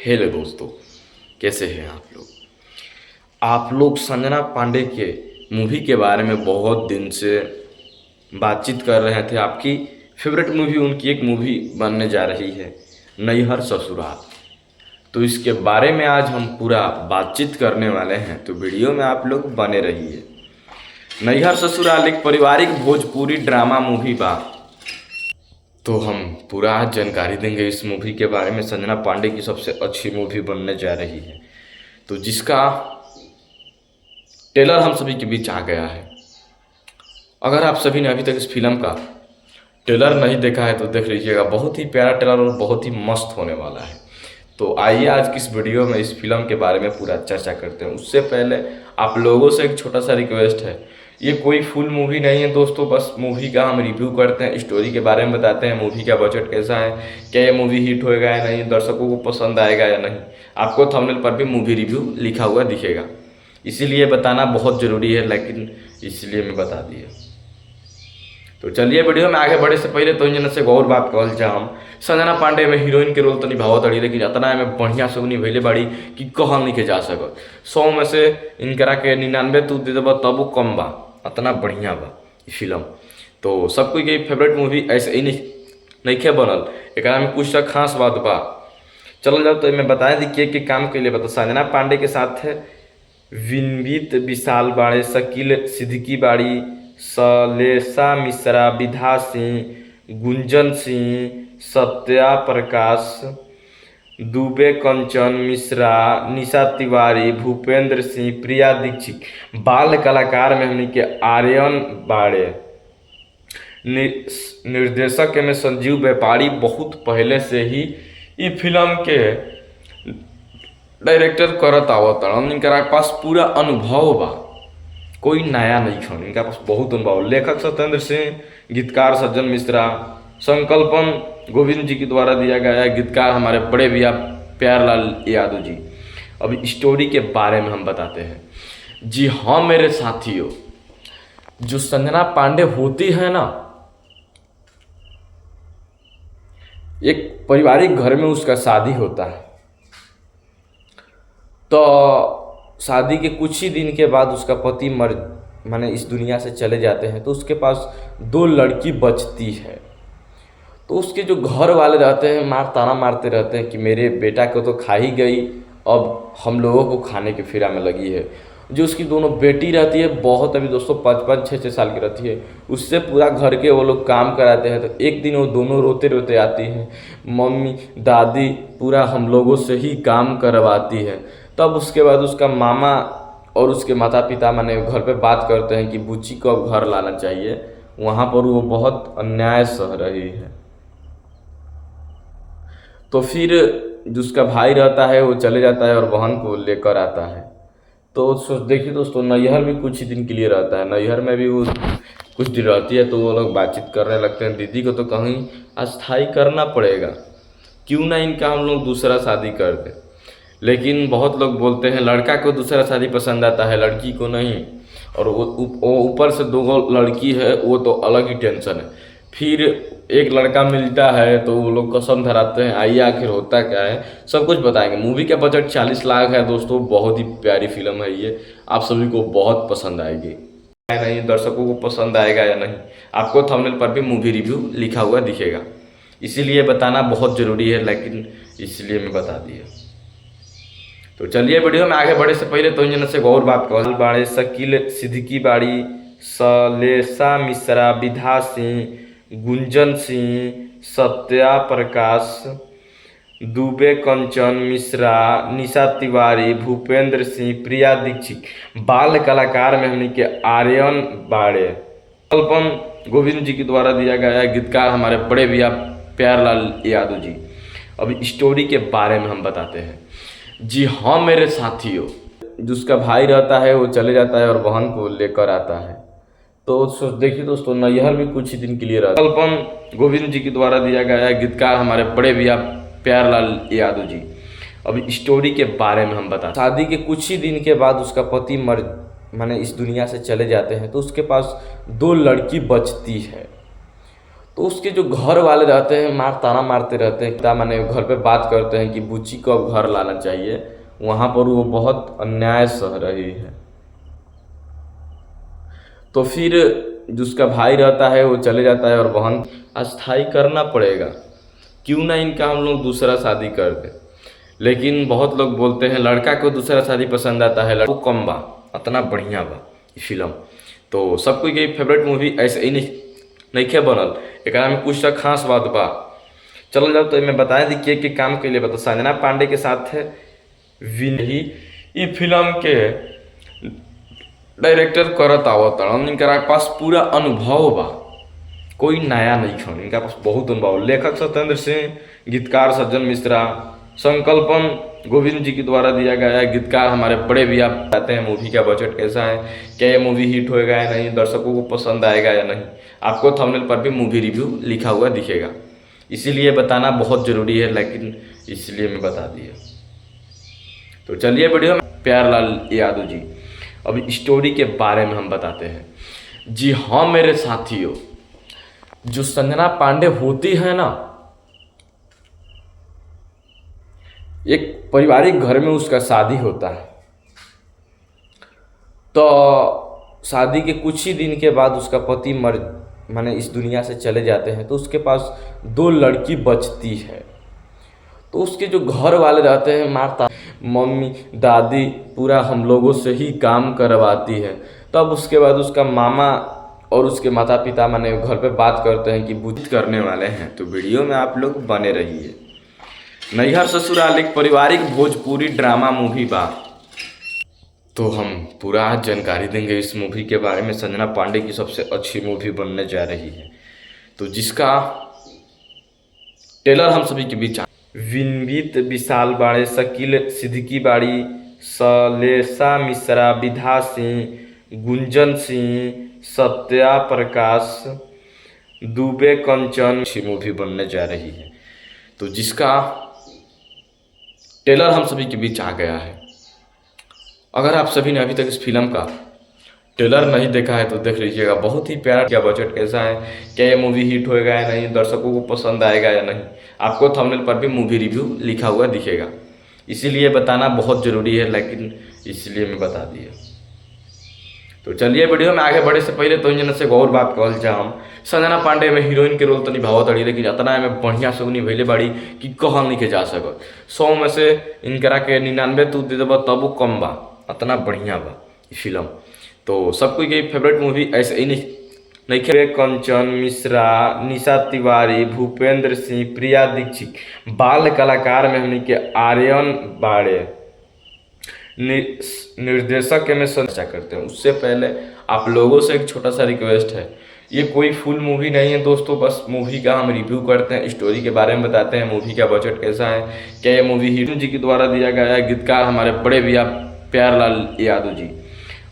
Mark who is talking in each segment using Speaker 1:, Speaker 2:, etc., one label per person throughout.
Speaker 1: Hello दोस्तों, कैसे हैं आप लोग। आप लोग संजना पांडे के मूवी के बारे में बहुत दिन से बातचीत कर रहे थे। आपकी फेवरेट मूवी, उनकी एक मूवी बनने जा रही है नैहर ससुराल। तो इसके बारे में आज हम पूरा बातचीत करने वाले हैं, तो वीडियो में आप लोग बने रहिए। नैहर ससुराल एक पारिवारिक भोजपुरी ड्रामा मूवी बा। तो हम पूरा आज जानकारी देंगे इस मूवी के बारे में। संजना पांडे की सबसे अच्छी मूवी बनने जा रही है, तो जिसका ट्रेलर हम सभी के बीच आ गया है। अगर आप सभी ने अभी तक इस फिल्म का ट्रेलर नहीं देखा है तो देख लीजिएगा। बहुत ही प्यारा ट्रेलर और बहुत ही मस्त होने वाला है। तो आइए आज की इस वीडियो में इस फिल्म के बारे में पूरा चर्चा करते हैं। उससे पहले आप लोगों से एक छोटा सा रिक्वेस्ट है, ये कोई फुल मूवी नहीं है दोस्तों, बस मूवी का हम रिव्यू करते हैं, स्टोरी के बारे में बताते हैं, मूवी का बजट कैसा है, क्या ये मूवी हिट होएगा या नहीं, दर्शकों को पसंद आएगा या नहीं। आपको थंबनेल पर भी मूवी रिव्यू लिखा हुआ दिखेगा, इसीलिए बताना बहुत ज़रूरी है, लेकिन इसलिए मैं बता दिया। तो चलिए वीडियो में आगे बढ़े से पहले तो इन से गौर बात कहल जाम। संजना पांडे में हीरोइन के रोल तो निभावत अड़ी, लेकिन इतना में बढ़िया से निभैले बाड़ी कि कहल नहीं के जा सकत। 100 में से इनकरा के 99 तू दे देबा तब कम बा, इतना बढ़िया बा ये फिल्म। तो सब कोई के फेवरेट मूवी ऐसे ही नहीं बनल, एक में कुछ सा खास बात बा। चलो जाओ तो मैं बता दी के काम के लिए बता। संजना पांडे के साथ है विनवीत विशाल बाड़े, शकील सिद्दीकी बाड़ी, सलेसा मिश्रा, विधा सिंह, गुंजन सिंह, सत्या प्रकाश, दुबे कंचन मिश्रा, निशा तिवारी, भूपेंद्र सिंह, प्रिया दीक्षित। बाल कलाकार में हमने के आर्यन बाड़े, निर्देशक में संजीव व्यापारी बहुत पहले से ही ये फिल्म के डायरेक्टर करत आवत। इनका पास पूरा अनुभव बा, कोई नया नहीं खन, इनका पास बहुत अनुभव। लेखक सत्येंद्र सिंह, गीतकार सज्जन मिश्रा, संकल्पन गोविंद जी के द्वारा दिया गया है, गीतकार हमारे बड़े भैया प्यारलाल यादव जी। अब स्टोरी के बारे में हम बताते हैं। जी हाँ मेरे साथियों, जो संजना पांडे होती है ना, एक पारिवारिक घर में उसका शादी होता है। तो शादी के कुछ ही दिन के बाद उसका पति माने इस दुनिया से चले जाते हैं। तो उसके पास 2 लड़की बचती है। तो उसके जो घर वाले रहते हैं ताना मारते रहते हैं कि मेरे बेटा को तो खा ही गई, अब हम लोगों को खाने के फिरा में लगी है। जो उसकी दोनों बेटी रहती है, बहुत अभी दोस्तों 5-5, 6-6 साल की रहती है, उससे पूरा घर के वो लोग काम कराते हैं। तो एक दिन वो दोनों रोते रोते आती हैं, मम्मी दादी पूरा हम लोगों से ही काम करवाती है। तब उसके बाद उसका मामा और उसके माता पिता माने घर पे बात करते हैं कि बुच्ची को अब घर लाना चाहिए, वहाँ पर वो बहुत अन्याय सह रही है। तो फिर जो उसका भाई रहता है वो चले जाता है और बहन को लेकर आता है। तो देखिए दोस्तों, नैहर भी कुछ ही दिन के लिए रहता है। नैहर में भी वो कुछ दिन रहती है, तो वो लोग बातचीत करने लगते हैं। दीदी को तो कहीं अस्थाई करना पड़ेगा, क्यों ना इनका हम लोग दूसरा शादी कर दें। लेकिन बहुत लोग बोलते हैं लड़का को दूसरा शादी पसंद आता है, लड़की को नहीं। और वो ऊपर से 2 लड़की है, वो तो अलग ही टेंशन है। फिर एक लड़का मिलता है तो वो लोग कसम धराते हैं। आइए आखिर होता क्या है, सब कुछ बताएंगे। मूवी का बजट 40 लाख है दोस्तों, बहुत ही प्यारी फिल्म है ये, आप सभी को बहुत पसंद आएगी। नहीं, दर्शकों को पसंद आएगा या नहीं, आपको थंबनेल पर भी मूवी रिव्यू लिखा हुआ दिखेगा, इसीलिए बताना बहुत ज़रूरी है, लेकिन इसलिए मैं बता दिया। तो चलिए वीडियो में आगे बढ़े से पहले तो इन से गौर बात कहल बाड़े, शकील सिद्दीकी बाड़ी, सलेसा मिश्रा, विधा सिंह, गुंजन सिंह, सत्या प्रकाश, दुबे कंचन मिश्रा, निशा तिवारी, भूपेंद्र सिंह, प्रिया दीक्षित। बाल कलाकार में हमने के आर्यन बाड़े, संकल्पन गोविंद जी के द्वारा दिया गया है, गीतकार हमारे बड़े भैया प्यारलाल यादव जी। अब स्टोरी के बारे में हम बताते हैं। जी हाँ मेरे साथियों, जो उसका भाई रहता है वो चले जाता है और बहन को लेकर आता है। तो देखिए दोस्तों, नैहर भी कुछ ही दिन के लिए रहता है। संकल्पन गोविंद जी के द्वारा दिया गया है, गीतकार हमारे बड़े भैया प्यारलाल यादव जी। अब स्टोरी के बारे में हम बताते हैं। शादी के कुछ ही दिन के बाद उसका पति माने इस दुनिया से चले जाते हैं। तो उसके पास 2 लड़की बचती है। तो उसके जो घर वाले रहते हैं ताना मारते रहते हैं, पिता माने घर पे बात करते हैं कि बुच्ची को अब घर लाना चाहिए। वहाँ पर वो बहुत अन्याय सह रही है। तो फिर जो उसका भाई रहता है वो चले जाता है और बहन अस्थाई करना पड़ेगा, क्यों ना इनका हम लोग दूसरा शादी कर दें। लेकिन बहुत लोग बोलते हैं लड़का को दूसरा शादी पसंद आता है, लड़को कम बा, इतना बढ़िया बा ये फिल्म। तो सबको यही फेवरेट मूवी ऐसे ही नहीं बनल, एक में कुछ सा खास बात बा। चलो जब तो मैं बता दी के काम के लिए बता, संजना पांडे के साथ है विनही ये फिल्म के डायरेक्टर करत आवत, इनका पास पूरा अनुभव बा, कोई नया नहीं खन, इनका पास बहुत अनुभव। लेखक सत्येंद्र सिंह, गीतकार सज्जन मिश्रा, संकल्पन गोविंद जी के द्वारा दिया गया है। गीतकार हमारे बड़े भैया बताते हैं मूवी का बजट कैसा है, क्या ये मूवी हिट होएगा या नहीं, दर्शकों को पसंद आएगा या नहीं। आपको थंबनेल पर भी मूवी रिव्यू लिखा हुआ दिखेगा, इसीलिए बताना बहुत ज़रूरी है, लेकिन इसलिए मैं बता दिया। तो चलिए वीडियो में प्यारलाल यादव जी अब स्टोरी के बारे में हम बताते हैं। जी हाँ मेरे साथियों, जो संजना पांडे होती है ना, एक पारिवारिक घर में उसका शादी होता है। तो शादी के कुछ ही दिन के बाद उसका पति माने इस दुनिया से चले जाते हैं। तो उसके पास 2 लड़की बचती है। तो उसके जो घर वाले रहते हैं मारता, मम्मी दादी पूरा हम लोगों से ही काम करवाती है। तब उसके बाद उसका मामा और उसके माता पिता माने घर पे बात करते हैं कि बुद्ध करने वाले हैं। तो वीडियो में आप लोग बने रहिए। नैहर ससुराल एक पारिवारिक भोजपुरी ड्रामा मूवी बा। तो हम पूरा आज जानकारी देंगे इस मूवी के बारे में। संजना पांडे की सबसे अच्छी मूवी बनने जा रही है, तो जिसका ट्रेलर हम सभी के बीच विनवीत विशाल बाड़े, शकील सिद्दीकी बाड़ी, सलेसा मिश्रा, विधा सिंह, गुंजन सिंह, सत्या प्रकाश दुबे, कंचन अच्छी मूवी बनने जा रही है, तो जिसका ट्रेलर हम सभी के बीच आ गया है। अगर आप सभी ने अभी तक इस फिल्म का ट्रेलर नहीं देखा है तो देख लीजिएगा, बहुत ही प्यारा। क्या बजट कैसा है, क्या ये मूवी हिट होएगा या नहीं, दर्शकों को पसंद आएगा या नहीं। आपको थंबनेल पर भी मूवी रिव्यू लिखा हुआ दिखेगा, इसीलिए बताना बहुत ज़रूरी है, लेकिन इसलिए मैं बता दिया। तो चलिए वीडियो में आगे बढ़े से पहले तो इन से गौर बात कहल जा, हम संजना पांडे में हीरोइन के रोल तो निभावत अड़ी, लेकिन इतना में बढ़िया से उन्हीं भैले बाड़ी कि कहल नहीं के जा सकत। 100 में से इनकरा के 99 तू दे देबा तब वो कम बा, इतना बढ़िया बा ये फिल्म। तो सबको यही फेवरेट मूवी ऐसे ही नहीं खेले। कंचन मिश्रा, निशा तिवारी, भूपेंद्र सिंह, प्रिया दीक्षित, बाल कलाकार में हमने के आर्यन बाड़े, निर्देशक के में चर्चा करते हैं। उससे पहले आप लोगों से एक छोटा सा रिक्वेस्ट है, ये कोई फुल मूवी नहीं है दोस्तों, बस मूवी का हम रिव्यू करते हैं, स्टोरी के बारे में बताते हैं, मूवी का बजट कैसा है, क्या ये मूवी हीरो जी के द्वारा दिया गया है। गीतकार हमारे बड़े भैया प्यारलाल यादव जी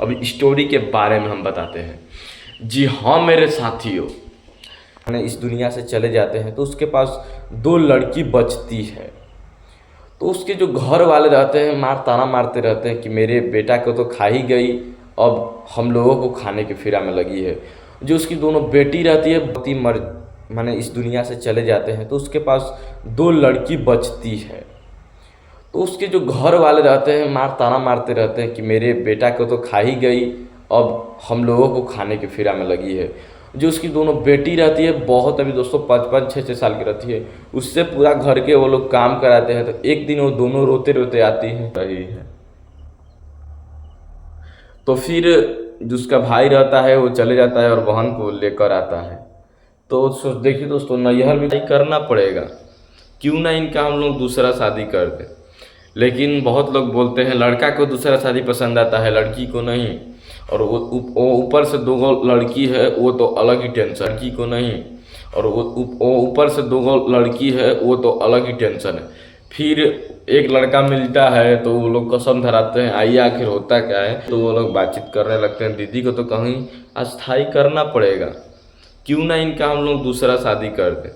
Speaker 1: अब स्टोरी के बारे में हम बताते हैं। जी हाँ मेरे साथियों, इस दुनिया से चले जाते हैं। तो उसके पास 2 लड़की बचती है। तो उसके जो घर वाले रहते हैं ताना मारते रहते हैं कि मेरे बेटा को तो खा ही गई, अब हम लोगों को खाने के फिरा में लगी है। जो उसकी दोनों बेटी रहती है पति माने इस दुनिया से चले जाते हैं। तो उसके पास 2 लड़की बचती है। तो उसके जो घर वाले रहते हैं ताना मारते रहते हैं कि मेरे बेटा को तो खा ही गई, अब हम लोगों को खाने के फिरा में लगी है। जो उसकी दोनों बेटी रहती है बहुत अभी दोस्तों 5-5, 6-6 साल की रहती है, उससे पूरा घर के वो लोग काम कराते हैं। तो एक दिन वो दोनों रोते रोते आती हैं रही है। तो फिर जो उसका भाई रहता है वो चले जाता है और बहन को लेकर आता है। तो देखिए दोस्तों, नैहर में करना पड़ेगा, क्यों ना इनका हम लोग दूसरा शादी कर दें। लेकिन बहुत लोग बोलते हैं लड़का को दूसरा शादी पसंद आता है, लड़की को नहीं। और वो ऊपर से 2 लड़की है, वो तो अलग ही टेंशन, लड़की को नहीं। और वो ऊपर से 2 लड़की है, वो तो अलग ही टेंशन है। फिर एक लड़का मिलता है तो वो लोग कसम धराते हैं, आइए आखिर होता क्या है। तो वो लोग बातचीत करने लगते हैं, दीदी को तो कहीं अस्थाई करना पड़ेगा, क्यों ना इनका हम लोग दूसरा शादी कर दें।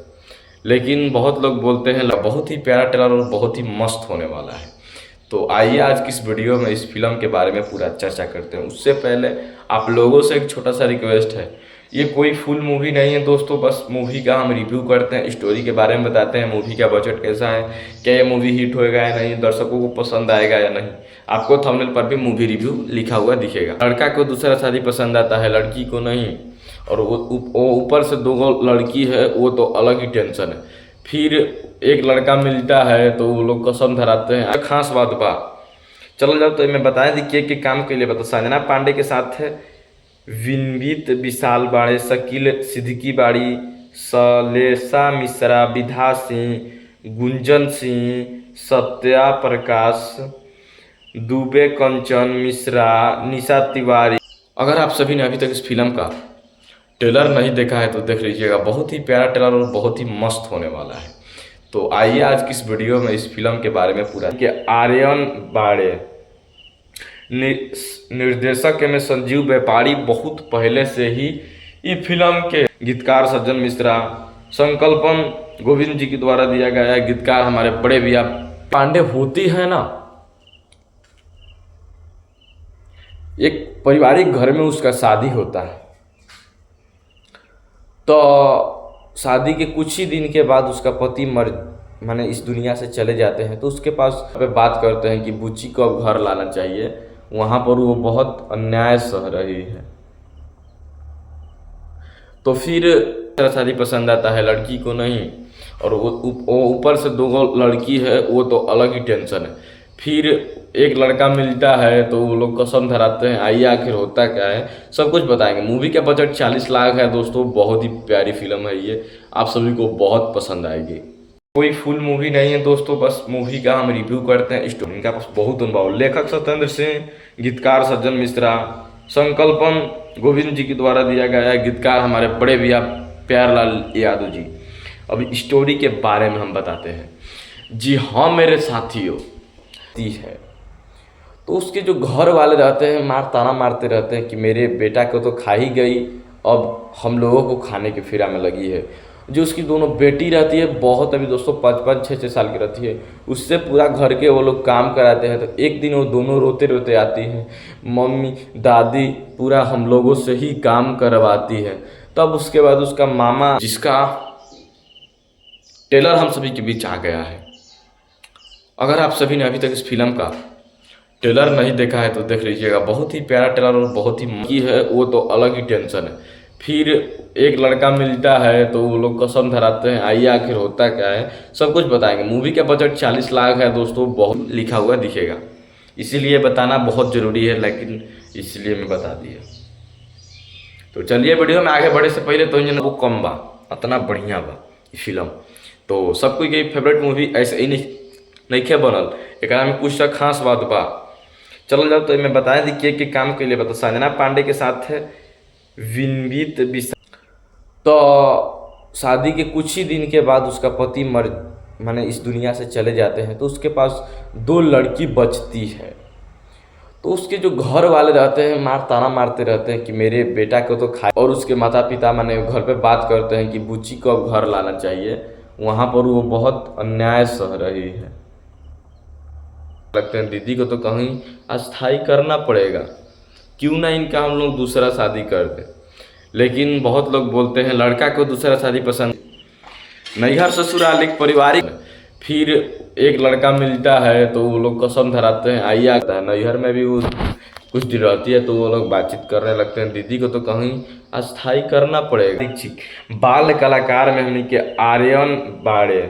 Speaker 1: लेकिन बहुत लोग बोलते हैं बहुत ही प्यारा ट्रेलर और बहुत ही मस्त होने वाला है। तो आइए आज की इस वीडियो में इस फिल्म के बारे में पूरा चर्चा करते हैं। उससे पहले आप लोगों से एक छोटा सा रिक्वेस्ट है, ये कोई फुल मूवी नहीं है दोस्तों, बस मूवी का हम रिव्यू करते हैं, स्टोरी के बारे में बताते हैं, मूवी का बजट कैसा है, क्या ये मूवी हिट होएगा या नहीं, दर्शकों को पसंद आएगा या नहीं। आपको थंबनेल पर भी मूवी रिव्यू लिखा हुआ दिखेगा। लड़का को दूसरा शादी पसंद आता है, लड़की को नहीं, और वो ऊपर से दो लड़की है, वो तो अलग ही टेंशन है। फिर एक लड़का मिलता है तो वो लोग कसम धराते हैं। खास बात बा, चलो जाओ तो मैं बताया दी के काम के लिए बता। संजना पांडे के साथ है विनवीत विशाल बाड़े, शकील सिद्दीकी बाड़ी, सलेसा मिश्रा, विधा सिंह, गुंजन सिंह, सत्या प्रकाश दुबे, कंचन मिश्रा, निशा तिवारी। अगर आप सभी ने अभी तक इस फिल्म का ट्रेलर नहीं देखा है तो देख लीजिएगा, बहुत ही प्यारा ट्रेलर और बहुत ही मस्त होने वाला है। तो आइए आज की इस वीडियो में इस फिल्म के बारे में पूरा कि आर्यन बाड़े निर्देशक में संजीव व्यापारी बहुत पहले से ही ये फिल्म के गीतकार सज्जन मिश्रा, संकल्पन गोविंद जी के द्वारा दिया गया है, गीतकार हमारे बड़े भैया पांडे। होती है ना एक पारिवारिक घर में उसका शादी होता है, तो शादी के कुछ ही दिन के बाद उसका पति माने इस दुनिया से चले जाते हैं। तो उसके पास बात करते हैं कि बुच्ची को अब घर लाना चाहिए, वहाँ पर वो बहुत अन्याय सह रही है। तो फिर शादी पसंद आता है, लड़की को नहीं, और वो ऊपर से दो लड़की है, वो तो अलग ही टेंशन है। फिर एक लड़का मिलता है तो वो लोग कसम धराते हैं। आइए आखिर होता क्या है, सब कुछ बताएंगे। मूवी का बजट 40 लाख है दोस्तों, बहुत ही प्यारी फिल्म है ये, आप सभी को बहुत पसंद आएगी। कोई फुल मूवी नहीं है दोस्तों, बस मूवी का हम रिव्यू करते हैं। स्टोरी इनका पास बहुत अनुभव, लेखक सत्येंद्र सिंह, गीतकार सज्जन मिश्रा, संकल्पन गोविंद जी के द्वारा दिया गया है, गीतकार हमारे बड़े भैया प्यारलाल यादव जी। अब स्टोरी के बारे में हम बताते हैं। जी हाँ मेरे साथियों, है तो उसके जो घर वाले रहते हैं ताना मारते रहते हैं कि मेरे बेटा को तो खा ही गई, अब हम लोगों को खाने के फिरा में लगी है। जो उसकी दोनों बेटी रहती है, बहुत अभी दोस्तों 5-5, 6-6 साल की रहती है, उससे पूरा घर के वो लोग काम कराते हैं। तो एक दिन वो दोनों रोते रोते आती हैं, मम्मी दादी पूरा हम लोगों से ही काम करवाती है। तब उसके बाद उसका मामा, जिसका ट्रेलर हम सभी के बीच आ गया है। अगर आप सभी ने अभी तक इस फिल्म का ट्रेलर नहीं देखा है तो देख लीजिएगा, बहुत ही प्यारा ट्रेलर और बहुत ही है, वो तो अलग ही टेंशन है। फिर एक लड़का मिलता है तो वो लोग कसम धराते हैं। आइए आखिर होता क्या है, सब कुछ बताएंगे। मूवी का बजट 40 लाख है दोस्तों, बहुत लिखा हुआ दिखेगा, इसीलिए बताना बहुत ज़रूरी है, लेकिन इसलिए मैं बता दिया। तो चलिए वीडियो में आगे बढ़े से पहले तो वो कम बा, इतना बढ़िया बा फिल्म। तो सबको ये फेवरेट मूवी ऐसे ही नहीं बनल, एक में कुछ खास बात बा। चलो जाओ तो मैं बताया दी के काम के लिए बता। संजना पांडे के साथ है विनवीत विशाल। तो शादी के कुछ ही दिन के बाद उसका पति माने इस दुनिया से चले जाते हैं। तो उसके पास 2 लड़की बचती है। तो उसके जो घर वाले रहते हैं ताना मारते रहते हैं कि मेरे बेटा को तो खा, और उसके माता पिता माने घर पे बात करते हैं कि बुच्ची को अब घर लाना चाहिए, वहाँ पर वो बहुत अन्याय सह रही है। लगते हैं दीदी को तो कहीं अस्थाई करना पड़ेगा, क्यों ना इनका हम लोग दूसरा शादी कर दें। लेकिन बहुत लोग बोलते हैं लड़का को दूसरा शादी पसंद, नैहर ससुराल एक पारिवारिक। फिर एक लड़का मिलता है तो वो लोग कसम धराते हैं। आइए आता है, नैहर में भी वो कुछ दिन रहती है तो वो लोग बातचीत करने लगते हैं, दीदी को तो कहीं अस्थाई करना पड़ेगा। बाल कलाकार में हमने के आर्यन बाड़े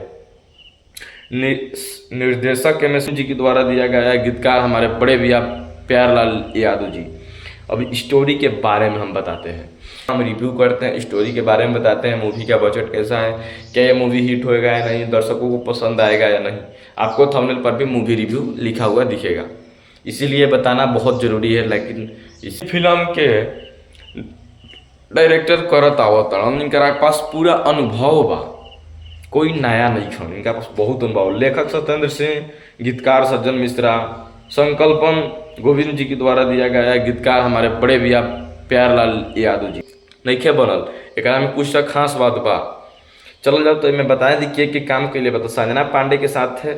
Speaker 1: निर्देशक में जी के द्वारा दिया गया है, गीतकार हमारे बड़े भैया प्यारलाल यादव जी। अब स्टोरी के बारे में हम बताते हैं, हम रिव्यू करते हैं, स्टोरी के बारे में बताते हैं, मूवी का बजट कैसा है, क्या ये मूवी हिट होएगा या नहीं, दर्शकों को पसंद आएगा या नहीं। आपको थंबनेल पर भी मूवी रिव्यू लिखा हुआ दिखेगा, इसीलिए बताना बहुत ज़रूरी है। लेकिन इस फिल्म के डायरेक्टर करत आवत इनका पास पूरा अनुभव बा, कोई नया नहीं खन, इनका पास बहुत अनुभव। लेखक सत्येंद्र सिंह, गीतकार सज्जन मिश्रा, संकल्पन गोविंद जी के द्वारा दिया गया है, गीतकार हमारे बड़े भैया प्यारलाल यादव जी। नहीं बनल, एक में कुछ खास बात बा। चलो जाओ तो मैं बताया दी के काम के लिए बता। संजना पांडे के साथ है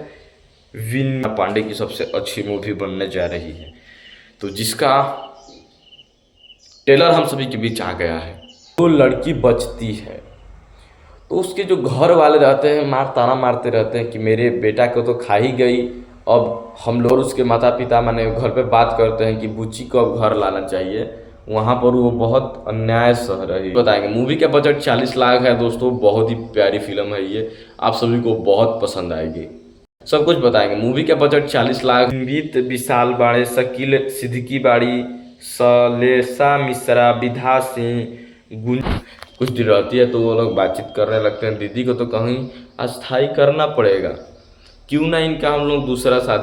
Speaker 1: विन पांडे की सबसे अच्छी मूवी बनने जा रही है, तो जिसका ट्रेलर हम सभी के बीच आ गया है। वो लड़की बचती है तो उसके जो घर वाले रहते हैं ताना मारते रहते हैं कि मेरे बेटा को तो खा ही गई। अब हम लोग उसके माता पिता माने घर पे बात करते हैं कि बुच्ची को अब घर लाना चाहिए। वहाँ पर वो बहुत अन्याय सह रही बताएंगे। मूवी का बजट 40 लाख है दोस्तों। बहुत ही प्यारी फिल्म है ये, आप सभी को बहुत पसंद आएगी। सब कुछ बताएंगे। मूवी का बजट 40 लाख। संगीत विशाल बाड़े, शकील सिद्दीकी बाड़ी, सलेसा मिश्रा, विधा सिंह, कुछ दिन रहती है तो वो लोग बातचीत करने लगते हैं। दीदी को तो कहीं अस्थाई करना पड़ेगा, क्यों ना इनका हम लोग दूसरा शादी